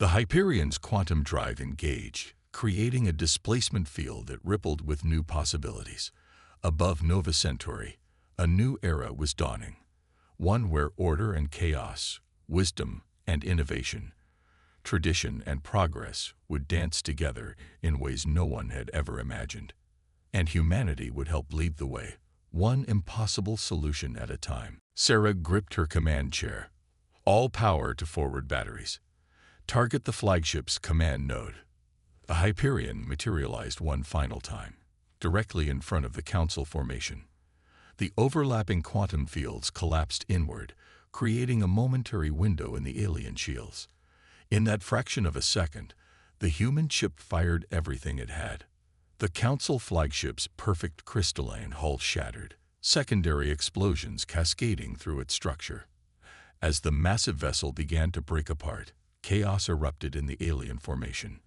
The Hyperion's quantum drive engaged, creating a displacement field that rippled with new possibilities. Above Nova Centauri, a new era was dawning, one where order and chaos, wisdom and innovation, tradition and progress would dance together in ways no one had ever imagined. And humanity would help lead the way, one impossible solution at a time. Sarah gripped her command chair. All power to forward batteries. Target the flagship's command node. The Hyperion materialized one final time, directly in front of the Council formation. The overlapping quantum fields collapsed inward, creating a momentary window in the alien shields. In that fraction of a second, the human ship fired everything it had. The Council flagship's perfect crystalline hull shattered, secondary explosions cascading through its structure. As the massive vessel began to break apart, chaos erupted in the alien formation.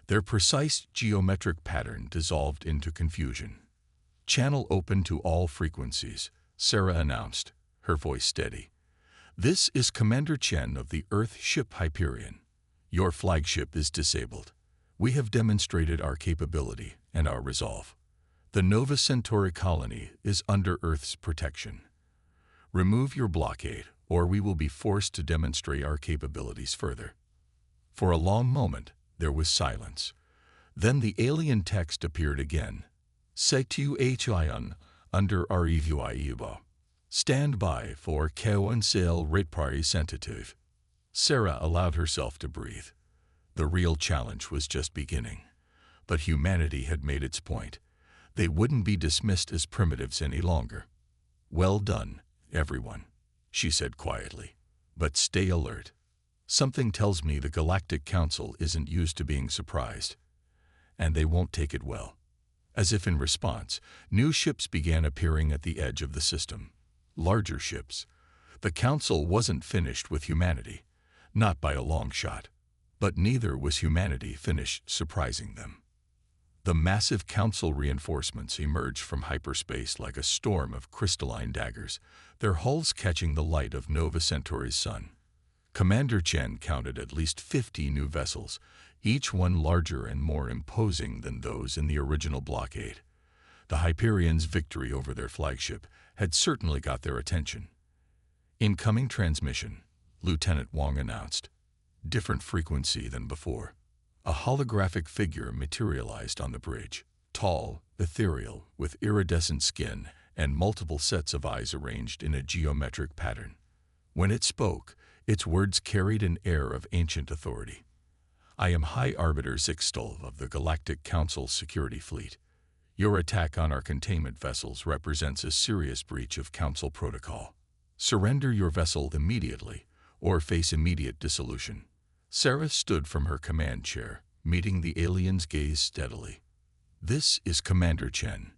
Their precise geometric pattern dissolved into confusion. "Channel open to all frequencies," Sarah announced, her voice steady. "This is Commander Chen of the Earth ship Hyperion. Your flagship is disabled. We have demonstrated our capability and our resolve. The Nova Centauri colony is under Earth's protection. Remove your blockade, or we will be forced to demonstrate our capabilities further." For a long moment, there was silence. Then the alien text appeared again. "HFY under HFY. Stand by for Council representative." Sarah allowed herself to breathe. The real challenge was just beginning. But humanity had made its point. They wouldn't be dismissed as primitives any longer. "Well done, everyone," she said quietly. "But stay alert. Something tells me the Galactic Council isn't used to being surprised. And they won't take it well." As if in response, new ships began appearing at the edge of the system. Larger ships. The Council wasn't finished with humanity. Not by a long shot. But neither was humanity finished surprising them. The massive Council reinforcements emerged from hyperspace like a storm of crystalline daggers, their hulls catching the light of Nova Centauri's sun. Commander Chen counted at least 50 new vessels, each one larger and more imposing than those in the original blockade. The Hyperion's victory over their flagship had certainly got their attention. "Incoming transmission," Lieutenant Wang announced. Different frequency than before. A holographic figure materialized on the bridge, tall, ethereal, with iridescent skin and multiple sets of eyes arranged in a geometric pattern. When it spoke, its words carried an air of ancient authority. "I am High Arbiter Zixtal of the Galactic Council Security Fleet. Your attack on our containment vessels represents a serious breach of Council protocol. Surrender your vessel immediately, or face immediate dissolution." Sarah stood from her command chair, meeting the alien's gaze steadily. "This is Commander Chen.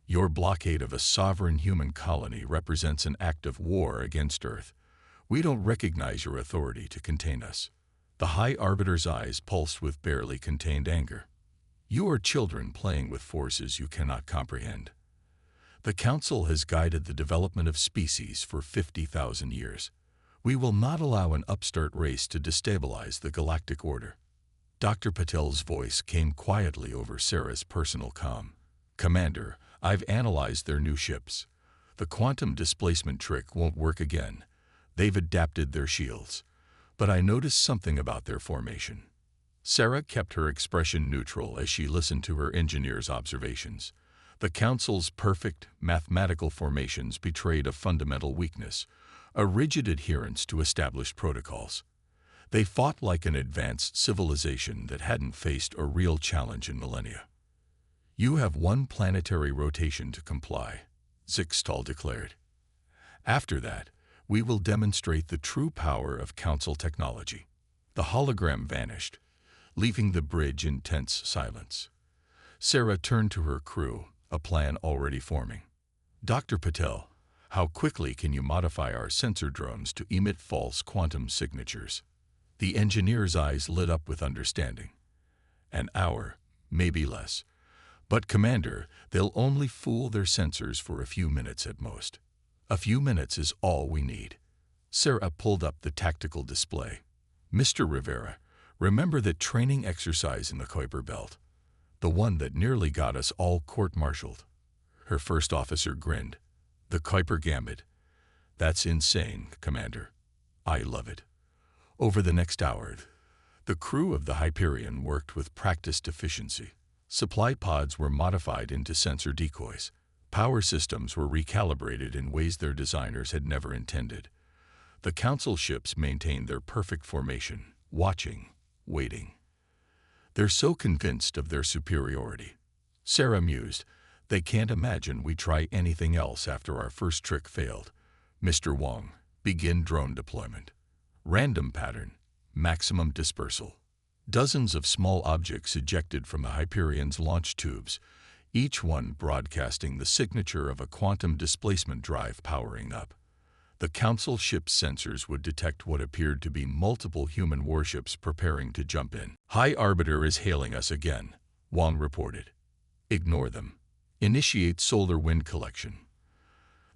Your blockade of a sovereign human colony represents an act of war against Earth. We don't recognize your authority to contain us." The High Arbiter's eyes pulsed with barely contained anger. "You are children playing with forces you cannot comprehend. The Council has guided the development of species for 50,000 years. We will not allow an upstart race to destabilize the galactic order." Dr. Patel's voice came quietly over Sarah's personal calm. "Commander, I've analyzed their new ships. The quantum displacement trick won't work again. They've adapted their shields. But I noticed something about their formation." Sarah kept her expression neutral as she listened to her engineer's observations. The Council's perfect, mathematical formations betrayed a fundamental weakness, a rigid adherence to established protocols. They fought like an advanced civilization that hadn't faced a real challenge in millennia. "You have one planetary rotation to comply," Zixtal declared. "After that, we will demonstrate the true power of Council technology." The hologram vanished, leaving the bridge in tense silence. Sarah turned to her crew, a plan already forming. "Dr. Patel, how quickly can you modify our sensor drones to emit false quantum signatures?" The engineer's eyes lit up with understanding. "An hour, maybe less. But, Commander, they'll only fool their sensors for a few minutes at most." "A few minutes is all we need." Sarah pulled up the tactical display. "Mr. Rivera, Remember that training exercise in the Kuiper Belt? The one that nearly got us all court-martialed. Her first officer grinned. The Kuiper Gambit. That's insane, Commander. I love it. Over the next hour, the crew of the Hyperion worked with practiced efficiency. Supply pods were modified into sensor decoys. Power systems were recalibrated in ways their designers had never intended. The Council ships maintained their perfect formation, watching, waiting. They're so convinced of their superiority. Sarah mused, they can't imagine we try anything else after our first trick failed. Mr. Wong, begin drone deployment. Random pattern, maximum dispersal. Dozens of small objects ejected from the Hyperion's launch tubes, each one broadcasting the signature of a quantum displacement drive powering up. The Council ship's sensors would detect what appeared to be multiple human warships preparing to jump in. High Arbiter is hailing us again, Wong reported. Ignore them. Initiate solar wind collection.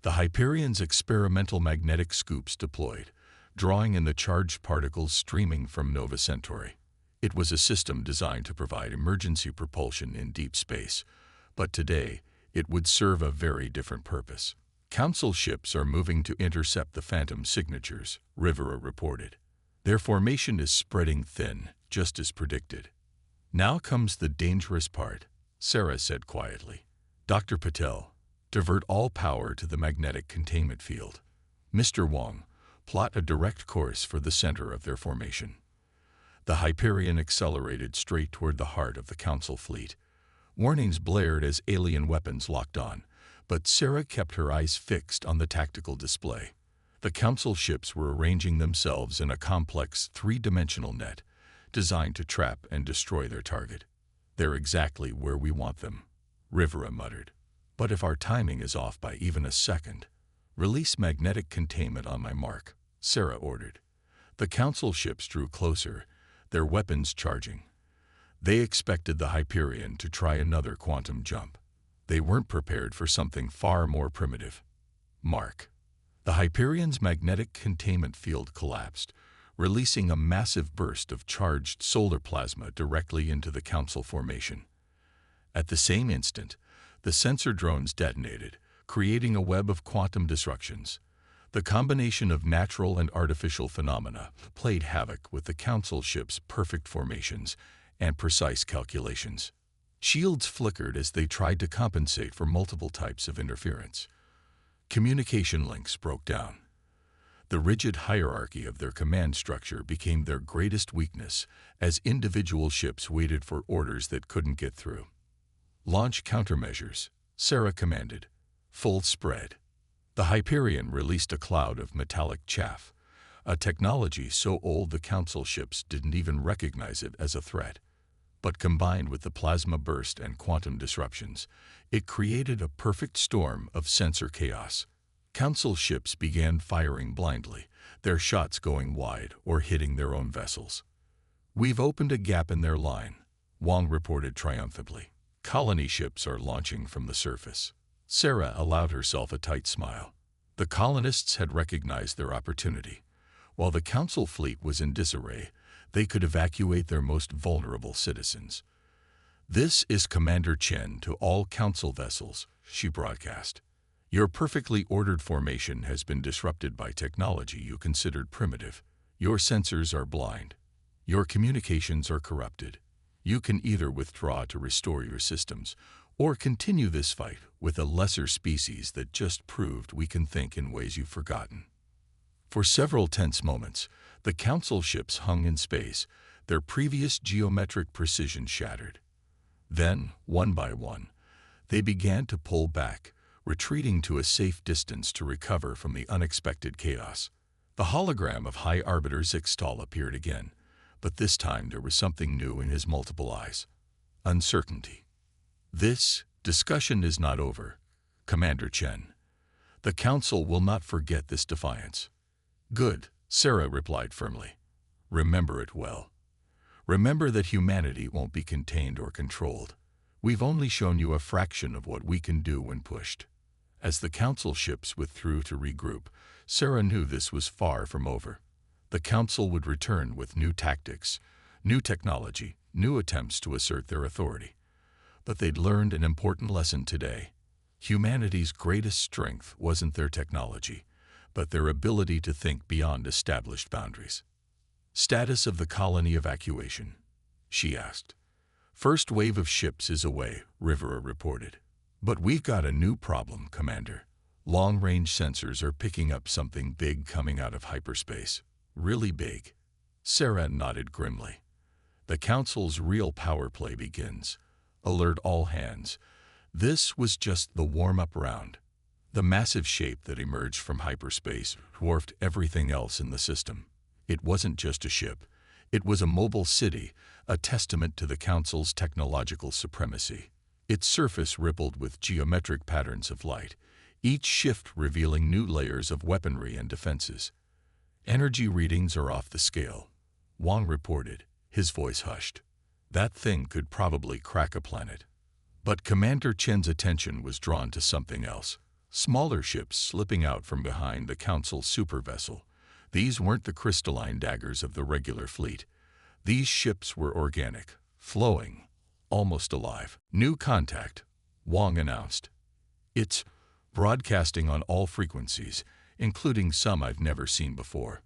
The Hyperion's experimental magnetic scoops deployed, drawing in the charged particles streaming from Nova Centauri. It was a system designed to provide emergency propulsion in deep space, but today it would serve a very different purpose. Council ships are moving to intercept the Phantom signatures, Rivera reported. Their formation is spreading thin, just as predicted. Now comes the dangerous part, Sarah said quietly. Dr. Patel, divert all power to the magnetic containment field. Mr. Wong, plot a direct course for the center of their formation. The Hyperion accelerated straight toward the heart of the Council fleet. Warnings blared as alien weapons locked on, but Sarah kept her eyes fixed on the tactical display. The Council ships were arranging themselves in a complex three-dimensional net, designed to trap and destroy their target. They're exactly where we want them, Rivera muttered. But if our timing is off by even a second, release magnetic containment on my mark, Sarah ordered. The Council ships drew closer, their weapons charging. They expected the Hyperion to try another quantum jump. They weren't prepared for something far more primitive. Mark. The Hyperion's magnetic containment field collapsed, releasing a massive burst of charged solar plasma directly into the Council formation. At the same instant, the sensor drones detonated, creating a web of quantum disruptions. The combination of natural and artificial phenomena played havoc with the Council ship's perfect formations and precise calculations. Shields flickered as they tried to compensate for multiple types of interference. Communication links broke down. The rigid hierarchy of their command structure became their greatest weakness as individual ships waited for orders that couldn't get through. Launch countermeasures, Sarah commanded. Full spread. The Hyperion released a cloud of metallic chaff, a technology so old the Council ships didn't even recognize it as a threat. But combined with the plasma burst and quantum disruptions, it created a perfect storm of sensor chaos. Council ships began firing blindly, their shots going wide or hitting their own vessels. We've opened a gap in their line, Wong reported triumphantly. Colony ships are launching from the surface. Sarah allowed herself a tight smile. The colonists had recognized their opportunity. While the Council fleet was in disarray, they could evacuate their most vulnerable citizens. This is Commander Chen to all Council vessels, she broadcast. Your perfectly ordered formation has been disrupted by technology you considered primitive. Your sensors are blind. Your communications are corrupted. You can either withdraw to restore your systems, or continue this fight with a lesser species that just proved we can think in ways you've forgotten. For several tense moments, the Council ships hung in space, their previous geometric precision shattered. Then, one by one, they began to pull back, retreating to a safe distance to recover from the unexpected chaos. The hologram of High Arbiter Zixtal appeared again, but this time there was something new in his multiple eyes. Uncertainty. This discussion is not over, Commander Chen. The Council will not forget this defiance. Good, Sarah replied firmly. Remember it well. Remember that humanity won't be contained or controlled. We've only shown you a fraction of what we can do when pushed. As the Council ships withdrew to regroup, Sarah knew this was far from over. The Council would return with new tactics, New technology, new attempts to assert their authority. But they'd learned an important lesson today. Humanity's greatest strength wasn't their technology, but their ability to think beyond established boundaries. Status of the colony evacuation, she asked. First wave of ships is away, Rivera reported. But we've got a new problem, Commander. Long-range sensors are picking up something big coming out of hyperspace. Really big. Sarah nodded grimly. The Council's real power play begins. Alert all hands. This was just the warm-up round. The massive shape that emerged from hyperspace dwarfed everything else in the system. It wasn't just a ship. It was a mobile city, a testament to the Council's technological supremacy. Its surface rippled with geometric patterns of light, each shift revealing new layers of weaponry and defenses. Energy readings are off the scale, Wang reported, his voice hushed. That thing could probably crack a planet. But Commander Chen's attention was drawn to something else. Smaller ships slipping out from behind the Council's supervessel. These weren't the crystalline daggers of the regular fleet. These ships were organic, flowing, almost alive. New contact, Wang announced. It's broadcasting on all frequencies, including some I've never seen before.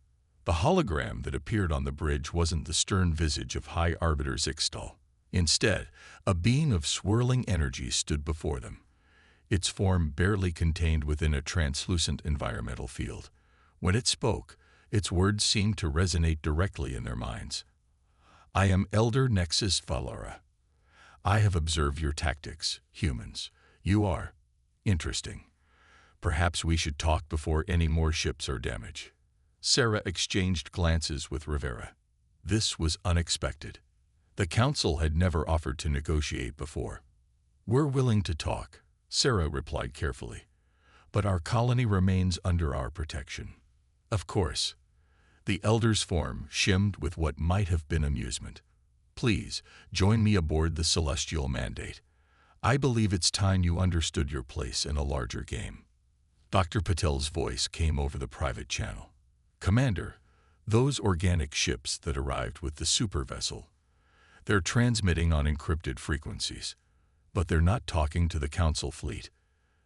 The hologram that appeared on the bridge wasn't the stern visage of High Arbiter Zixtal. Instead, a being of swirling energy stood before them, its form barely contained within a translucent environmental field. When it spoke, its words seemed to resonate directly in their minds. I am Elder Nexus Valora. I have observed your tactics, humans. You are interesting. Perhaps we should talk before any more ships are damaged. Sarah exchanged glances with Rivera. This was unexpected. The Council had never offered to negotiate before. We're willing to talk, Sarah replied carefully. But our colony remains under our protection. Of course. The Elder's form shimmed with what might have been amusement. Please, join me aboard the Celestial Mandate. I believe it's time you understood your place in a larger game. Dr. Patel's voice came over the private channel. Commander, those organic ships that arrived with the super vessel, they're transmitting on encrypted frequencies. But they're not talking to the Council fleet.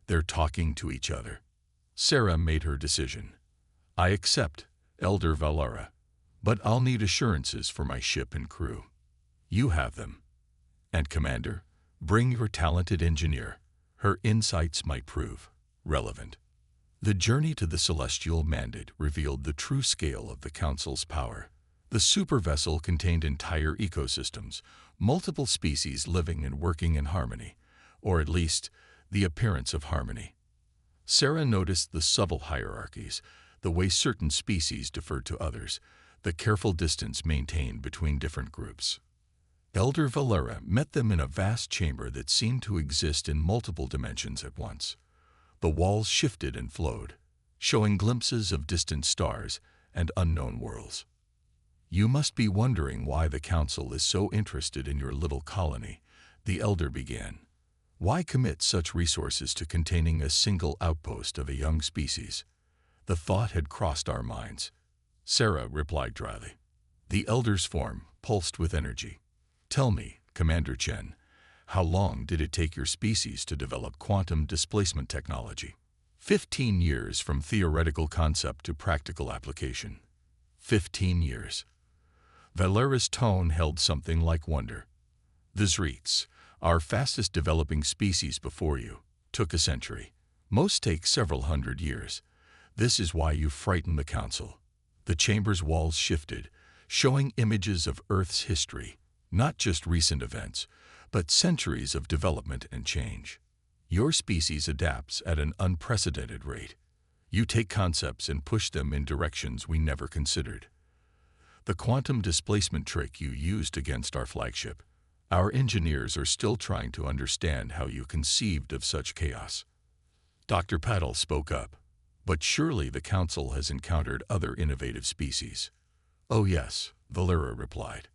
They're talking to each other. Sarah made her decision. I accept, Elder Valera, but I'll need assurances for my ship and crew. You have them. And Commander, bring your talented engineer. Her insights might prove relevant. The journey to the Celestial Mandate revealed the true scale of the Council's power. The supervessel contained entire ecosystems, multiple species living and working in harmony, or at least the appearance of harmony. Sarah noticed the subtle hierarchies, the way certain species deferred to others, the careful distance maintained between different groups. Elder Valera met them in a vast chamber that seemed to exist in multiple dimensions at once. The walls shifted and flowed, showing glimpses of distant stars and unknown worlds. You must be wondering why the Council is so interested in your little colony, the Elder began. Why commit such resources to containing a single outpost of a young species? The thought had crossed our minds. Sarah replied dryly. The Elder's form pulsed with energy. Tell me, Commander Chen, how long did it take your species to develop quantum displacement technology? 15 years from theoretical concept to practical application. 15 years. Valera's tone held something like wonder. The Zreets, our fastest developing species before you, took a century. Most take several hundred years. This is why you frighten the Council. The chamber's walls shifted, showing images of Earth's history, not just recent events, but centuries of development and change. Your species adapts at an unprecedented rate. You take concepts and push them in directions we never considered. The quantum displacement trick you used against our flagship, our engineers are still trying to understand how you conceived of such chaos. Dr. Patel spoke up. But surely the Council has encountered other innovative species. Oh yes, Valera replied.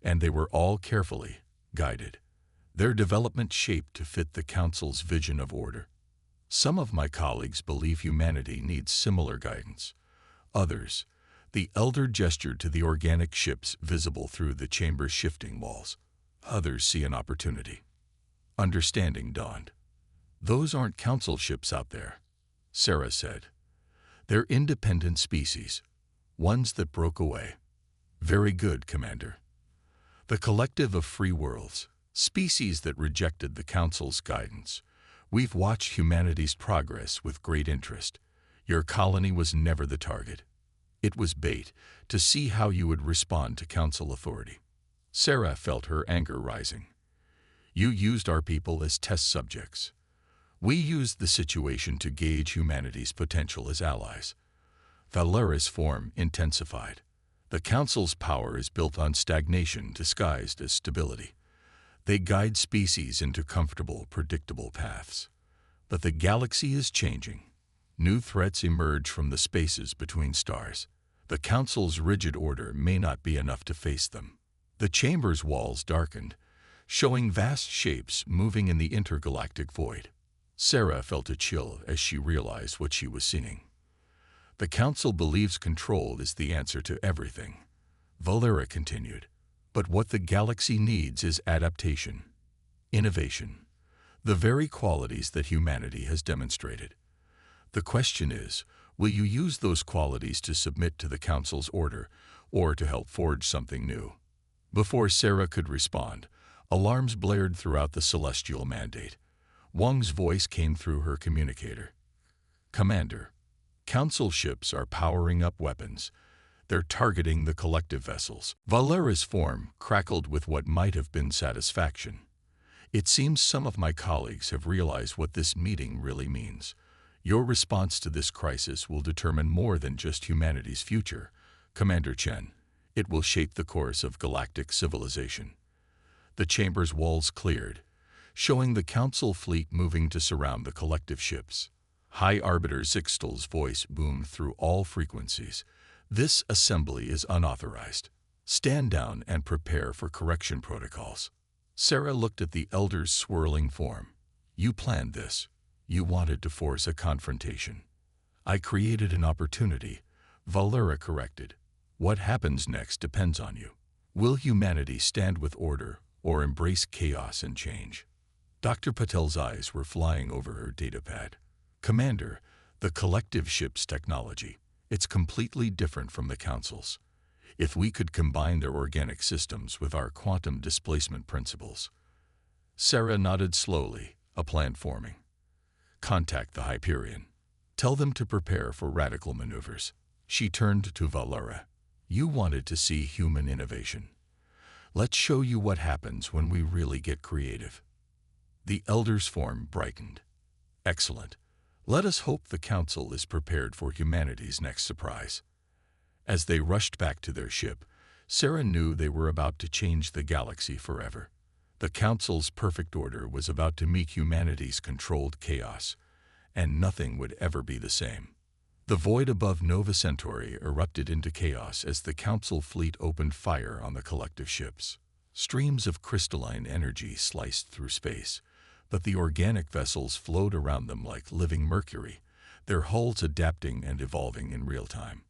And they were all carefully guided. Their development shaped to fit the Council's vision of order. Some of my colleagues believe humanity needs similar guidance. Others, The elder gestured to the organic ships visible through the chamber's shifting walls. Others see an opportunity. Understanding dawned. Those aren't council ships out there, Sarah said. They're independent species, ones that broke away. Very good, Commander. The collective of free worlds, species that rejected the Council's guidance. We've watched humanity's progress with great interest. Your colony was never the target. It was bait to see how you would respond to Council authority. Sarah felt her anger rising. You used our people as test subjects. We used the situation to gauge humanity's potential as allies. Valera's form intensified. The Council's power is built on stagnation disguised as stability. They guide species into comfortable, predictable paths. But the galaxy is changing. New threats emerge from the spaces between stars. The Council's rigid order may not be enough to face them. The chamber's walls darkened, showing vast shapes moving in the intergalactic void. Sarah felt a chill as she realized what she was seeing. The Council believes control is the answer to everything. Valera continued. But what the galaxy needs is adaptation, innovation, the very qualities that humanity has demonstrated. The question is, will you use those qualities to submit to the Council's order or to help forge something new? Before Sarah could respond, alarms blared throughout the celestial mandate. Wang's voice came through her communicator. Commander, Council ships are powering up weapons. They're targeting the collective vessels. Valera's form crackled with what might have been satisfaction. It seems some of my colleagues have realized what this meeting really means. Your response to this crisis will determine more than just humanity's future, Commander Chen. It will shape the course of galactic civilization. The chamber's walls cleared, showing the Council fleet moving to surround the collective ships. High Arbiter Zixtel's voice boomed through all frequencies. This assembly is unauthorized. Stand down and prepare for correction protocols. Sarah looked at the elder's swirling form. You planned this. You wanted to force a confrontation. I created an opportunity, Valera corrected. What happens next depends on you. Will humanity stand with order or embrace chaos and change? Dr. Patel's eyes were flying over her datapad. Commander, the collective ship's technology. It's completely different from the Council's. If we could combine their organic systems with our quantum displacement principles. Sarah nodded slowly, a plan forming. Contact the Hyperion. Tell them to prepare for radical maneuvers. She turned to Valera. You wanted to see human innovation. Let's show you what happens when we really get creative. The elder's form brightened. Excellent. Let us hope the Council is prepared for humanity's next surprise. As they rushed back to their ship, Sarah knew they were about to change the galaxy forever. The Council's perfect order was about to meet humanity's controlled chaos, and nothing would ever be the same. The void above Nova Centauri erupted into chaos as the Council fleet opened fire on the collective ships. Streams of crystalline energy sliced through space, but the organic vessels flowed around them like living mercury, their hulls adapting and evolving in real time.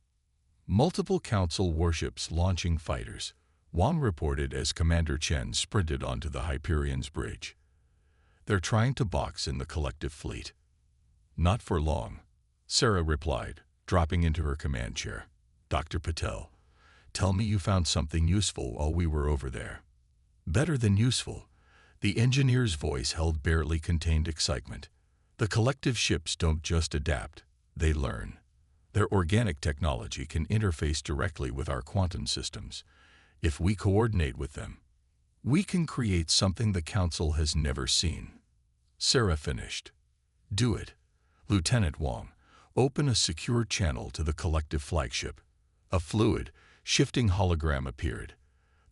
Multiple Council warships launching fighters, Wang reported as Commander Chen sprinted onto the Hyperion's bridge. They're trying to box in the collective fleet. Not for long, Sarah replied, dropping into her command chair. Dr. Patel, tell me you found something useful while we were over there. Better than useful. The engineer's voice held barely contained excitement. The collective ships don't just adapt, they learn. Their organic technology can interface directly with our quantum systems. If we coordinate with them, we can create something the Council has never seen. Sarah finished. Do it. Lieutenant Wang, open a secure channel to the collective flagship. A fluid, shifting hologram appeared.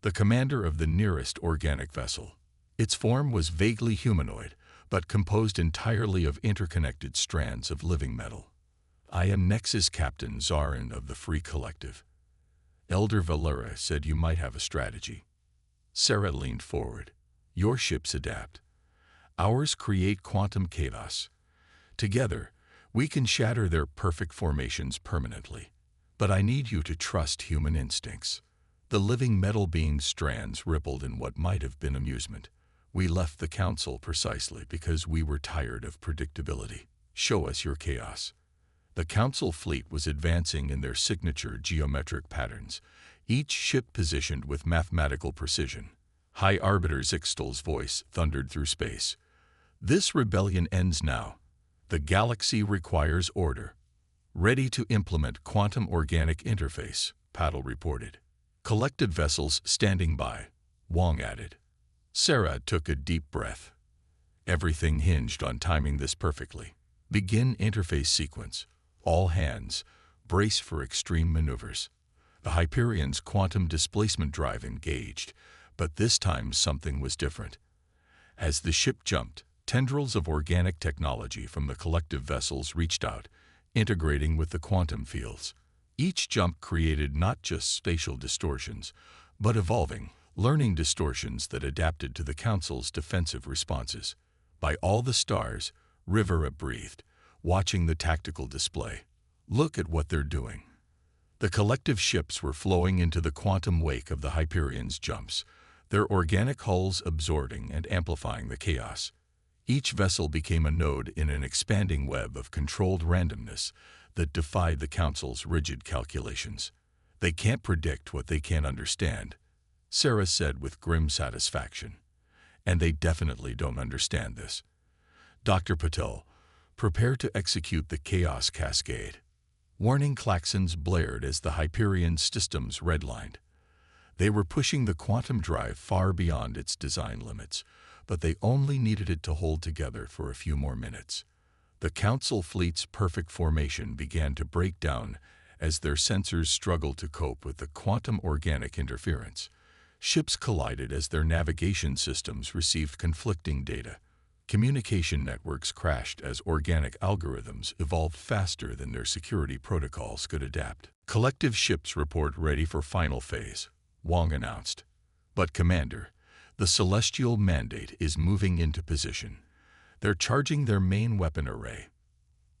The commander of the nearest organic vessel. Its form was vaguely humanoid, but composed entirely of interconnected strands of living metal. I am Nexus Captain Zarin of the Free Collective. Elder Valera said you might have a strategy. Sarah leaned forward. Your ships adapt. Ours create quantum chaos. Together, we can shatter their perfect formations permanently. But I need you to trust human instincts. The living metal being's strands rippled in what might have been amusement. We left the council precisely because we were tired of predictability. Show us your chaos. The council fleet was advancing in their signature geometric patterns, each ship positioned with mathematical precision. High Arbiter Zixtal's voice thundered through space. This rebellion ends now. The galaxy requires order. Ready to implement quantum organic interface, Paddle reported. Collected vessels standing by, Wong added. Sarah took a deep breath. Everything hinged on timing this perfectly. Begin interface sequence. All hands, brace for extreme maneuvers. The Hyperion's quantum displacement drive engaged, but this time something was different. As the ship jumped, tendrils of organic technology from the collective vessels reached out, integrating with the quantum fields. Each jump created not just spatial distortions, but evolving, learning distortions that adapted to the Council's defensive responses. By all the stars, Rivera breathed, watching the tactical display. Look at what they're doing. The collective ships were flowing into the quantum wake of the Hyperion's jumps, their organic hulls absorbing and amplifying the chaos. Each vessel became a node in an expanding web of controlled randomness that defied the Council's rigid calculations. They can't predict what they can't understand, Sarah said with grim satisfaction. And they definitely don't understand this. Dr. Patel, prepare to execute the chaos cascade. Warning klaxons blared as the Hyperion systems redlined. They were pushing the quantum drive far beyond its design limits, but they only needed it to hold together for a few more minutes. The Council fleet's perfect formation began to break down as their sensors struggled to cope with the quantum organic interference. Ships collided as their navigation systems received conflicting data. Communication networks crashed as organic algorithms evolved faster than their security protocols could adapt. Collective ships report ready for final phase, Wong announced. But Commander, the Celestial Mandate is moving into position. They're charging their main weapon array.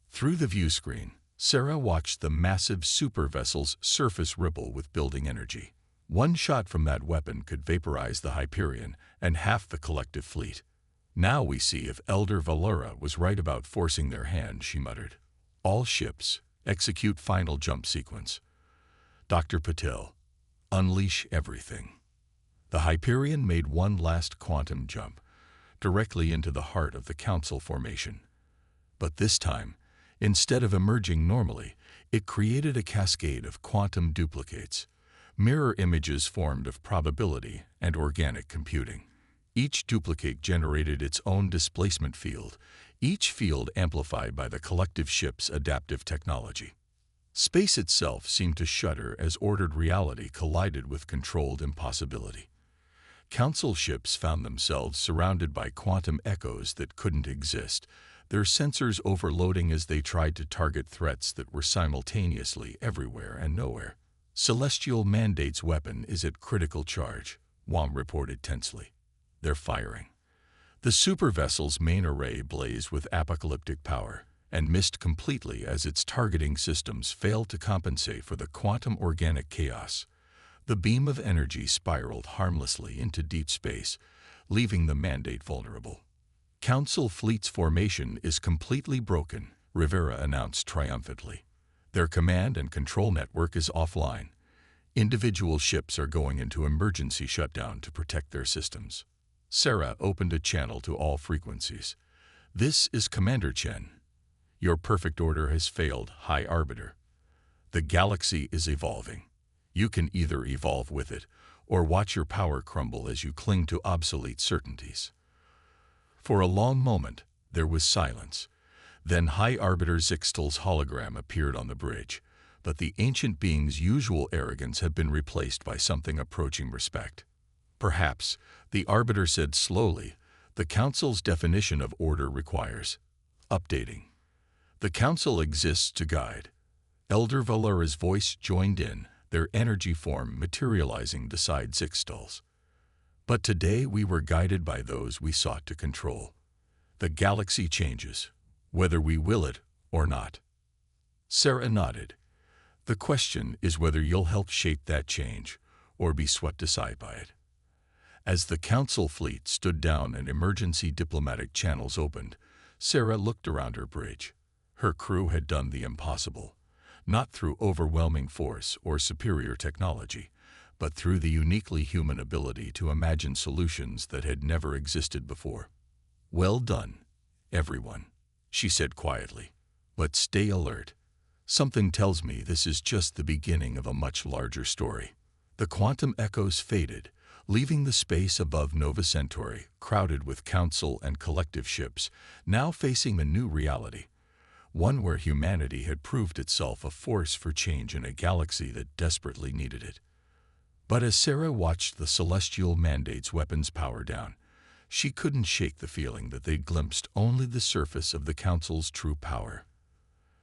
Through the view screen, Sarah watched the massive super vessel's surface ripple with building energy. One shot from that weapon could vaporize the Hyperion and half the collective fleet. Now we see if Elder Valera was right about forcing their hand, she muttered. All ships, execute final jump sequence. Dr. Patel, unleash everything. The Hyperion made one last quantum jump, directly into the heart of the Council formation. But this time, instead of emerging normally, it created a cascade of quantum duplicates, mirror images formed of probability and organic computing. Each duplicate generated its own displacement field, each field amplified by the collective ship's adaptive technology. Space itself seemed to shudder as ordered reality collided with controlled impossibility. Council ships found themselves surrounded by quantum echoes that couldn't exist, their sensors overloading as they tried to target threats that were simultaneously everywhere and nowhere. Celestial Mandate's weapon is at critical charge, Wong reported tensely. They're firing. The super vessel's main array blazed with apocalyptic power and missed completely as its targeting systems failed to compensate for the quantum organic chaos. The beam of energy spiraled harmlessly into deep space, leaving the Mandate vulnerable. Council fleet's formation is completely broken, Rivera announced triumphantly. Their command and control network is offline. Individual ships are going into emergency shutdown to protect their systems. Sarah opened a channel to all frequencies. This is Commander Chen. Your perfect order has failed, High Arbiter. The galaxy is evolving. You can either evolve with it or watch your power crumble as you cling to obsolete certainties. For a long moment, there was silence. Then High Arbiter Zixtal's hologram appeared on the bridge, but the ancient being's usual arrogance had been replaced by something approaching respect. Perhaps, the Arbiter said slowly, the Council's definition of order requires updating. The Council exists to guide. Elder Valera's voice joined in, their energy form materializing beside Zixtal's. But today we were guided by those we sought to control. The galaxy changes, whether we will it or not. Sarah nodded. The question is whether you'll help shape that change or be swept aside by it. As the Council fleet stood down and emergency diplomatic channels opened, Sarah looked around her bridge. Her crew had done the impossible, not through overwhelming force or superior technology, but through the uniquely human ability to imagine solutions that had never existed before. "Well done, everyone," she said quietly. "But stay alert. Something tells me this is just the beginning of a much larger story." The quantum echoes faded, leaving the space above Nova Centauri crowded with Council and collective ships, now facing a new reality, one where humanity had proved itself a force for change in a galaxy that desperately needed it. But as Sarah watched the celestial mandate's weapons power down, she couldn't shake the feeling that they'd glimpsed only the surface of the Council's true power.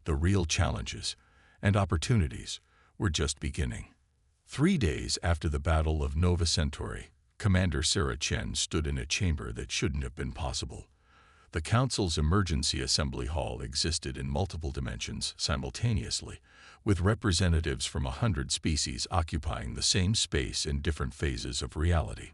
The real challenges and opportunities were just beginning. 3 days after the Battle of Nova Centauri, Commander Sarah Chen stood in a chamber that shouldn't have been possible. The Council's emergency assembly hall existed in multiple dimensions simultaneously, with representatives from 100 species occupying the same space in different phases of reality.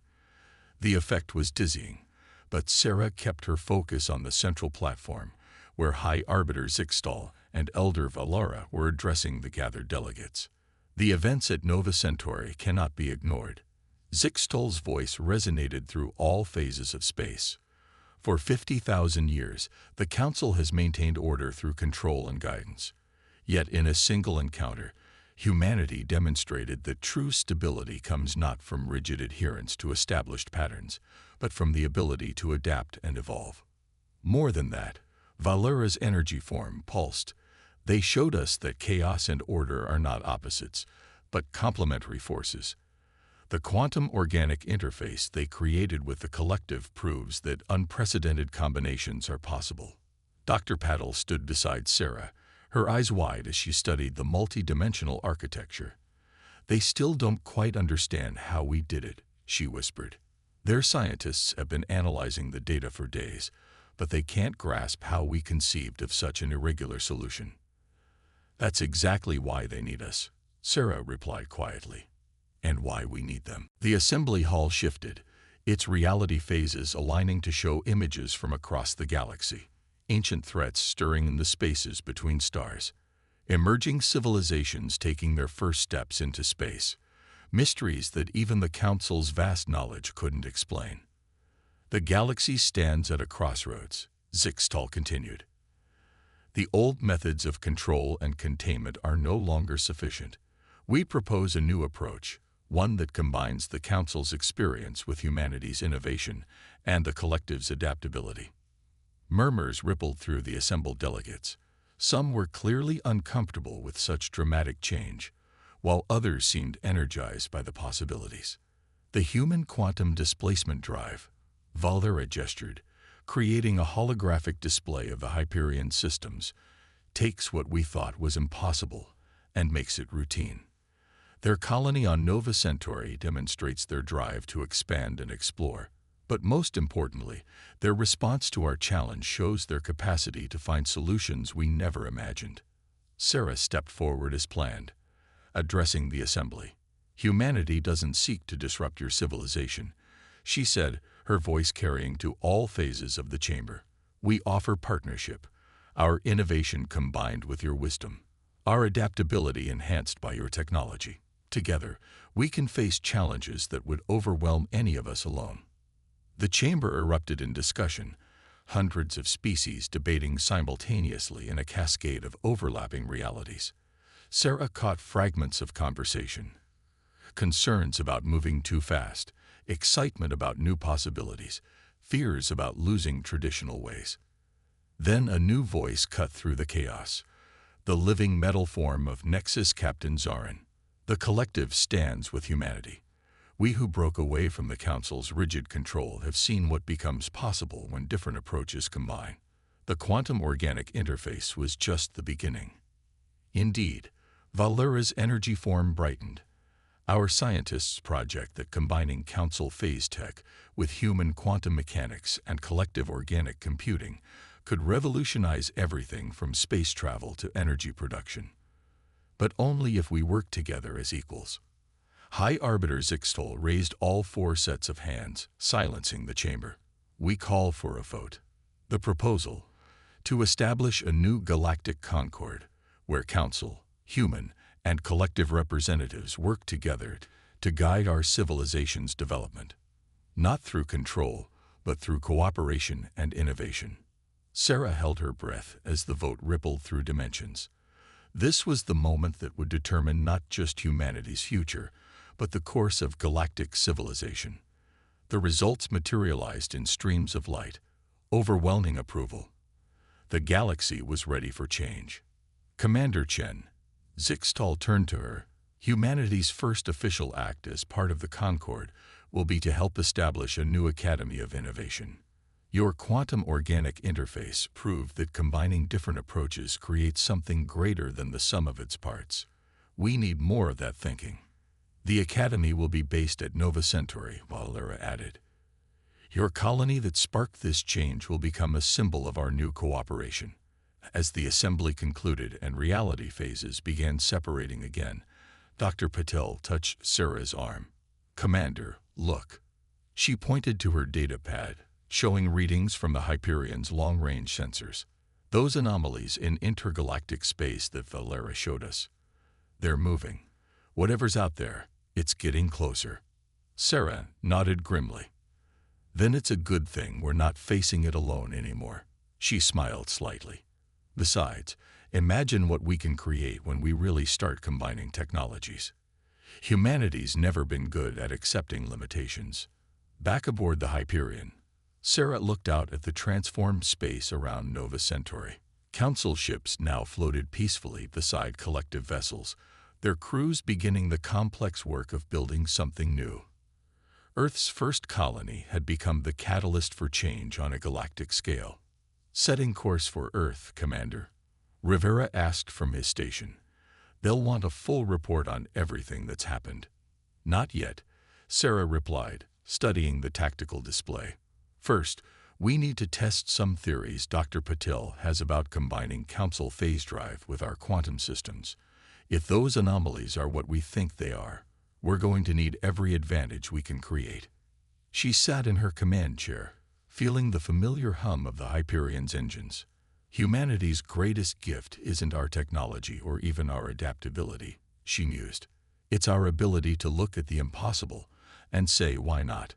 The effect was dizzying, but Sarah kept her focus on the central platform, where High Arbiter Zixtal and Elder Valara were addressing the gathered delegates. The events at Nova Centauri cannot be ignored. Zixtal's voice resonated through all phases of space. For 50,000 years, the Council has maintained order through control and guidance. Yet in a single encounter, humanity demonstrated that true stability comes not from rigid adherence to established patterns, but from the ability to adapt and evolve. More than that, Valera's energy form pulsed. They showed us that chaos and order are not opposites, but complementary forces. The quantum organic interface they created with the collective proves that unprecedented combinations are possible. Dr. Paddle stood beside Sarah, her eyes wide as she studied the multi-dimensional architecture. "They still don't quite understand how we did it," she whispered. "Their scientists have been analyzing the data for days, but they can't grasp how we conceived of such an irregular solution." "That's exactly why they need us," Sarah replied quietly. "And why we need them." The assembly hall shifted, its reality phases aligning to show images from across the galaxy, ancient threats stirring in the spaces between stars, emerging civilizations taking their first steps into space, mysteries that even the Council's vast knowledge couldn't explain. "The galaxy stands at a crossroads," Zixtal continued. "The old methods of control and containment are no longer sufficient. We propose a new approach, one that combines the Council's experience with humanity's innovation and the collective's adaptability." Murmurs rippled through the assembled delegates. Some were clearly uncomfortable with such dramatic change, while others seemed energized by the possibilities. "The human quantum displacement drive," Valera gestured, creating a holographic display of the Hyperion systems, "takes what we thought was impossible and makes it routine. Their colony on Nova Centauri demonstrates their drive to expand and explore. But most importantly, their response to our challenge shows their capacity to find solutions we never imagined." Sarah stepped forward as planned, addressing the assembly. "Humanity doesn't seek to disrupt your civilization," she said, her voice carrying to all phases of the chamber. "We offer partnership, our innovation combined with your wisdom, our adaptability enhanced by your technology. Together, we can face challenges that would overwhelm any of us alone." The chamber erupted in discussion, hundreds of species debating simultaneously in a cascade of overlapping realities. Sarah caught fragments of conversation. Concerns about moving too fast, excitement about new possibilities, fears about losing traditional ways. Then a new voice cut through the chaos, the living metal form of Nexus Captain Zarin. "The collective stands with humanity. We who broke away from the Council's rigid control have seen what becomes possible when different approaches combine." The quantum organic interface was just the beginning. Indeed, Valera's energy form brightened. "Our scientists' project that combining Council phase tech with human quantum mechanics and collective organic computing could revolutionize everything from space travel to energy production." but only if we work together as equals. High Arbiter Zixtol raised all 4 sets of hands, silencing the chamber. We call for a vote. The proposal: to establish a new galactic concord, where council, human, and collective representatives work together to guide our civilization's development. Not through control, but through cooperation and innovation. Sarah held her breath as the vote rippled through dimensions. This was the moment that would determine not just humanity's future, but the course of galactic civilization. The results materialized in streams of light, overwhelming approval. The galaxy was ready for change. Commander Chen, Zixtol turned to her. Humanity's first official act as part of the Concord will be to help establish a new Academy of Innovation. Your quantum organic interface proved that combining different approaches creates something greater than the sum of its parts. We need more of that thinking. The Academy will be based at Nova Centauri, Valera added. Your colony that sparked this change will become a symbol of our new cooperation. As the assembly concluded and reality phases began separating again, Dr. Patel touched Sarah's arm. Commander, look. She pointed to her data pad, showing readings from the Hyperion's long-range sensors. Those anomalies in intergalactic space that Valera showed us. They're moving. Whatever's out there, it's getting closer. Sarah nodded grimly. Then it's a good thing we're not facing it alone anymore. She smiled slightly. Besides, imagine what we can create when we really start combining technologies. Humanity's never been good at accepting limitations. Back aboard the Hyperion, Sarah looked out at the transformed space around Nova Centauri. Council ships now floated peacefully beside collective vessels, their crews beginning the complex work of building something new. Earth's first colony had become the catalyst for change on a galactic scale. Setting course for Earth, Commander, Rivera asked from his station. They'll want a full report on everything that's happened. Not yet, Sarah replied, studying the tactical display. First, we need to test some theories Dr. Patel has about combining Council phase drive with our quantum systems. If those anomalies are what we think they are, we're going to need every advantage we can create. She sat in her command chair, feeling the familiar hum of the Hyperion's engines. Humanity's greatest gift isn't our technology or even our adaptability, she mused. It's our ability to look at the impossible and say, why not?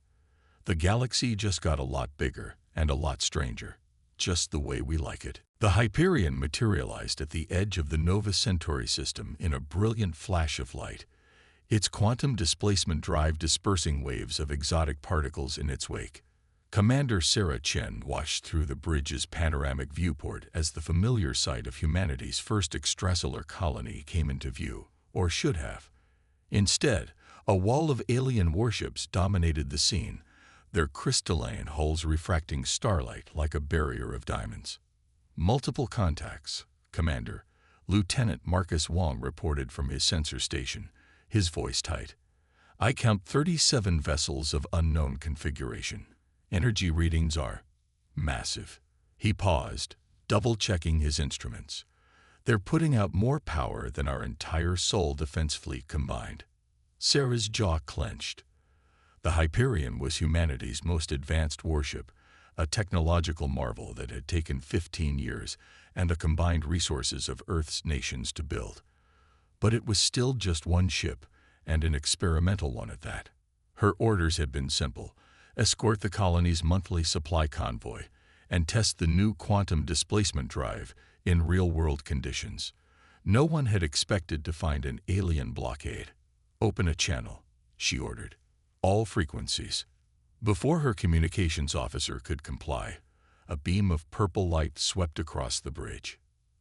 The galaxy just got a lot bigger and a lot stranger, just the way we like it. The Hyperion materialized at the edge of the Nova Centauri system in a brilliant flash of light, its quantum displacement drive dispersing waves of exotic particles in its wake. Commander Sarah Chen watched through the bridge's panoramic viewport as the familiar sight of humanity's first extrasolar colony came into view, or should have. Instead, a wall of alien warships dominated the scene, their crystalline hulls refracting starlight like a barrier of diamonds. Multiple contacts, Commander. Lieutenant Marcus Wong reported from his sensor station, his voice tight. I count 37 vessels of unknown configuration. Energy readings are massive. He paused, double-checking his instruments. They're putting out more power than our entire Sol defense fleet combined. Sarah's jaw clenched. The Hyperion was humanity's most advanced warship, a technological marvel that had taken 15 years and the combined resources of Earth's nations to build. But it was still just one ship, and an experimental one at that. Her orders had been simple: escort the colony's monthly supply convoy, and test the new quantum displacement drive in real-world conditions. No one had expected to find an alien blockade. Open a channel, she ordered. All frequencies. Before her communications officer could comply, a beam of purple light swept across the bridge.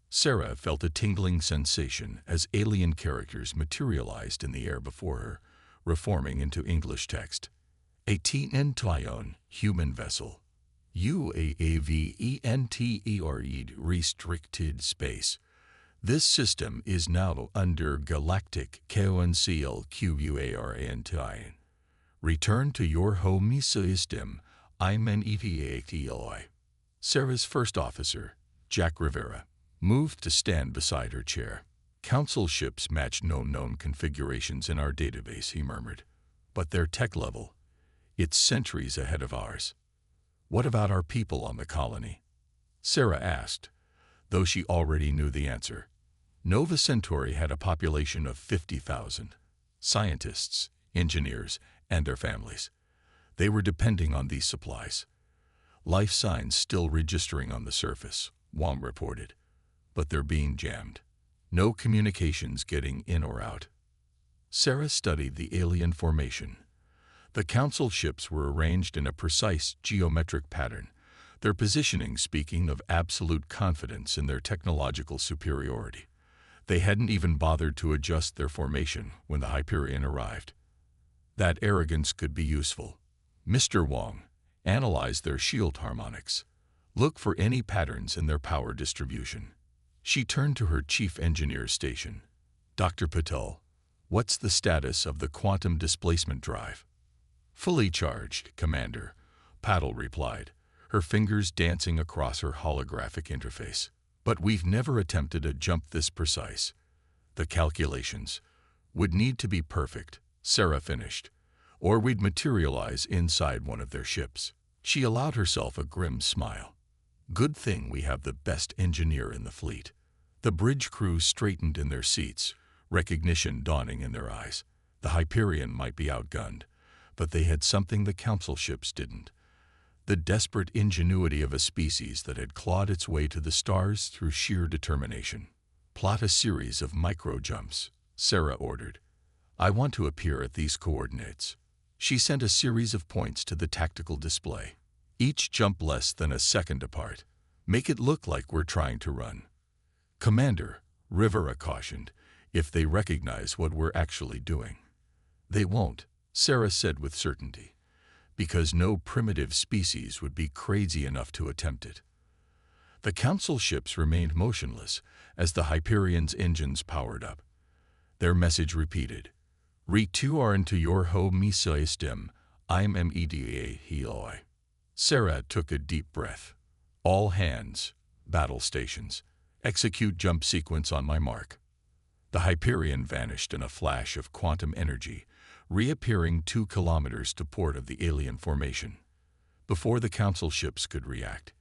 Sarah felt a tingling sensation as alien characters materialized in the air before her, reforming into English text. A T-N-Tyon human vessel. UAAVENTERE restricted space. This system is now under Galactic Council QUARANTIN. Return to your home system. I'm an EVATLI. Sarah's first officer, Jack Rivera, moved to stand beside her chair. Council ships match no known configurations in our database, he murmured. But their tech level, it's centuries ahead of ours. What about our people on the colony? Sarah asked, though she already knew the answer. Nova Centauri had a population of 50,000. Scientists, engineers, and their families. They were depending on these supplies. Life signs still registering on the surface, Wong reported. But they're being jammed. No communications getting in or out. Sarah studied the alien formation. The Council ships were arranged in a precise geometric pattern, their positioning speaking of absolute confidence in their technological superiority. They hadn't even bothered to adjust their formation when the Hyperion arrived. That arrogance could be useful. Mr. Wong, analyze their shield harmonics. Look for any patterns in their power distribution. She turned to her chief engineer station. Dr. Patel, what's the status of the quantum displacement drive? Fully charged, Commander, Patel replied, her fingers dancing across her holographic interface. But we've never attempted a jump this precise. The calculations would need to be perfect, Sarah finished, or we'd materialize inside one of their ships. She allowed herself a grim smile. Good thing we have the best engineer in the fleet. The bridge crew straightened in their seats, recognition dawning in their eyes. The Hyperion might be outgunned, but they had something the Council ships didn't. The desperate ingenuity of a species that had clawed its way to the stars through sheer determination. Plot a series of micro-jumps, Sarah ordered. I want to appear at these coordinates. She sent a series of points to the tactical display. Each jump less than a second apart. Make it look like we're trying to run. Commander, Rivera cautioned, if they recognize what we're actually doing. They won't, Sarah said with certainty, because no primitive species would be crazy enough to attempt it. The Council ships remained motionless as the Hyperion's engines powered up. Their message repeated, Return to your home system, I'm MEDA Heloi. Sarah took a deep breath. All hands, battle stations, execute jump sequence on my mark. The Hyperion vanished in a flash of quantum energy, reappearing 2 kilometers to port of the alien formation. Before the Council ships could react,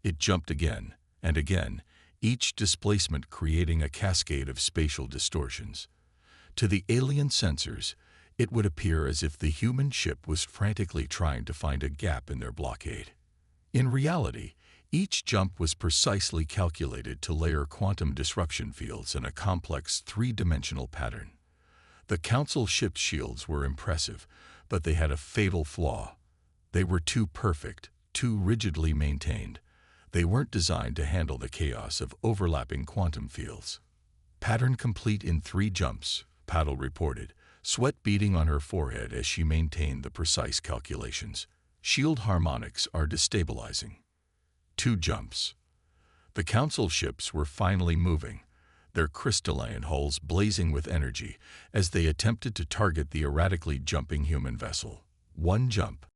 it jumped again and again, each displacement creating a cascade of spatial distortions. To the alien sensors, it would appear as if the human ship was frantically trying to find a gap in their blockade. In reality, each jump was precisely calculated to layer quantum disruption fields in a complex 3-dimensional pattern. The Council ship's shields were impressive, but they had a fatal flaw. They were too perfect, too rigidly maintained. They weren't designed to handle the chaos of overlapping quantum fields. Pattern complete in 3 jumps, Patel reported, sweat beading on her forehead as she maintained the precise calculations. Shield harmonics are destabilizing. 2 jumps. The Council ships were finally moving, their crystalline hulls blazing with energy as they attempted to target the erratically jumping human vessel. 1 jump.